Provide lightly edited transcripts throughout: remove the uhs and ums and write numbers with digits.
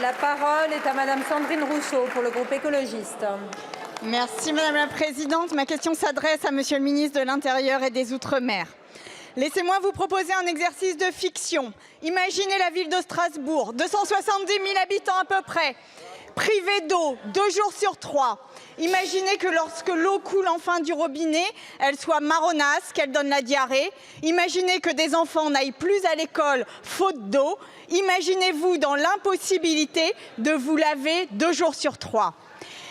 La parole est à Madame Sandrine Rousseau pour le groupe écologiste. Merci Madame la Présidente. Ma question s'adresse à Monsieur le ministre de l'Intérieur et des Outre-mer. Laissez-moi vous proposer un exercice de fiction. Imaginez la ville de Strasbourg, 270 000 habitants à peu près, privée d'eau 2 jours sur 3. Imaginez que lorsque l'eau coule enfin du robinet, elle soit marronasse, qu'elle donne la diarrhée. Imaginez que des enfants n'aillent plus à l'école faute d'eau. Imaginez-vous dans l'impossibilité de vous laver 2 jours sur 3.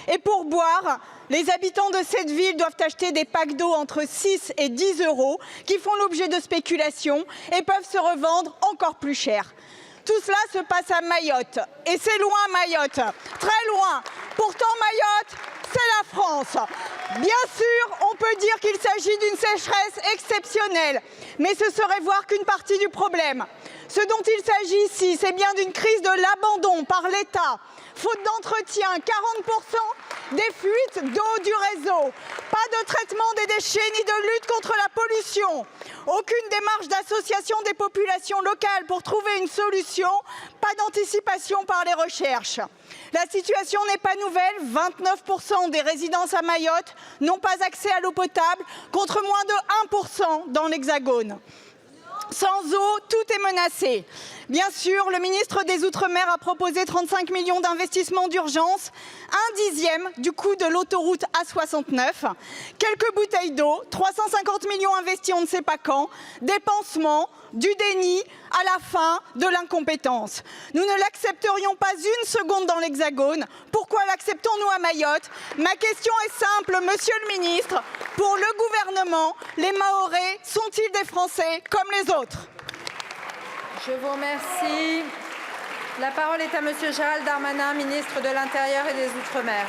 Et pour boire, les habitants de cette ville doivent acheter des packs d'eau entre 6 et 10 euros qui font l'objet de spéculations et peuvent se revendre encore plus cher. Tout cela se passe à Mayotte. Et c'est loin Mayotte, très loin. Pourtant Mayotte, c'est la France. Bien sûr, on peut dire qu'il s'agit d'une sécheresse exceptionnelle, mais ce serait voir qu'une partie du problème. Ce dont il s'agit ici, c'est bien d'une crise de l'abandon par l'État. Faute d'entretien, 40% des fuites d'eau du réseau. Pas de traitement des déchets ni de lutte contre la pollution. Aucune démarche d'association des populations locales pour trouver une solution. Pas d'anticipation par les recherches. La situation n'est pas nouvelle. 29% des résidences à Mayotte n'ont pas accès à l'eau potable, contre moins de 1% dans l'Hexagone. Sans eau, tout est menacé. Bien sûr, le ministre des Outre-mer a proposé 35 millions d'investissements d'urgence, 1/10 du coût de l'autoroute A69, quelques bouteilles d'eau, 350 millions investis on ne sait pas quand, des pansements, du déni, à la fin de l'incompétence. Nous ne l'accepterions pas une seconde dans l'Hexagone. Pourquoi l'acceptons-nous à Mayotte? Ma question est simple, monsieur le ministre. Pour le gouvernement, les Mahorais sont-ils des Français comme les autres? Je vous remercie. La parole est à monsieur Gérald Darmanin, ministre de l'Intérieur et des Outre-mer.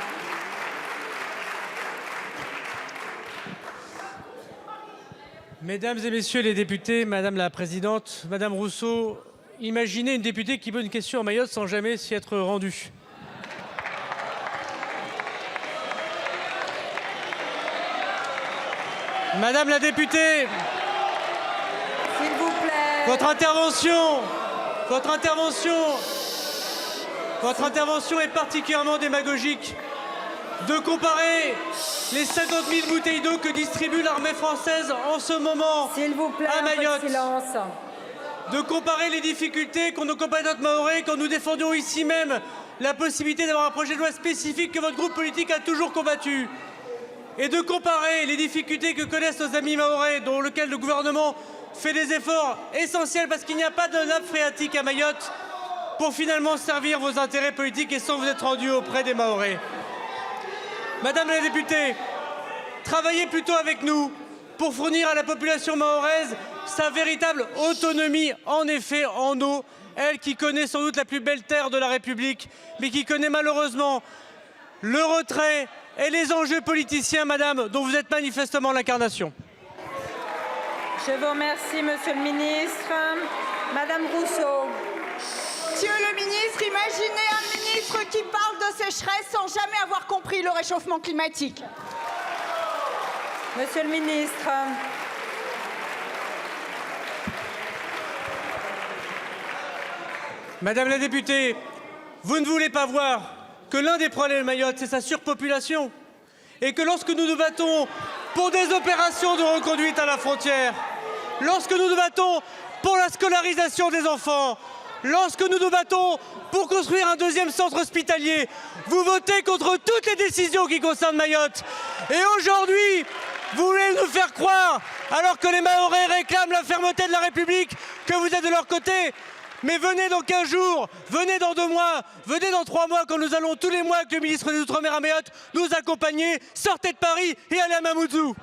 Mesdames et messieurs les députés, Madame la Présidente, Madame Rousseau, imaginez une députée qui pose une question à Mayotte sans jamais s'y être rendue. Madame la députée, s'il vous plaît. Votre intervention est particulièrement démagogique. De comparer les 50 000 bouteilles d'eau que distribue l'armée française en ce moment à Mayotte, de comparer les difficultés qu'ont nos compatriotes mahorais quand nous défendions ici même la possibilité d'avoir un projet de loi spécifique que votre groupe politique a toujours combattu, et de comparer les difficultés que connaissent nos amis mahorais, dont lequel le gouvernement fait des efforts essentiels parce qu'il n'y a pas de nappe phréatique à Mayotte, pour finalement servir vos intérêts politiques et sans vous être rendu auprès des Mahorais. Madame la députée, travaillez plutôt avec nous pour fournir à la population mahoraise sa véritable autonomie, en effet, en eau, elle qui connaît sans doute la plus belle terre de la République, mais qui connaît malheureusement le retrait et les enjeux politiciens, madame, dont vous êtes manifestement l'incarnation. Je vous remercie, monsieur le ministre. Madame Rousseau. Monsieur le ministre, imaginez un ministre qui parle de sécheresse sans jamais avoir compris le réchauffement climatique. Monsieur le ministre. Madame la députée, vous ne voulez pas voir que l'un des problèmes de Mayotte, c'est sa surpopulation. Et que lorsque nous nous battons pour des opérations de reconduite à la frontière, lorsque nous nous battons pour la scolarisation des enfants, lorsque nous nous battons pour construire un 2e centre hospitalier, vous votez contre toutes les décisions qui concernent Mayotte. Et aujourd'hui, vous voulez nous faire croire, alors que les Mahorais réclament la fermeté de la République, que vous êtes de leur côté. Mais venez dans 15 jours, venez dans 2 mois, venez dans 3 mois, quand nous allons tous les mois avec le ministre des Outre-mer à Mayotte nous accompagner. Sortez de Paris et allez à Mamoudzou.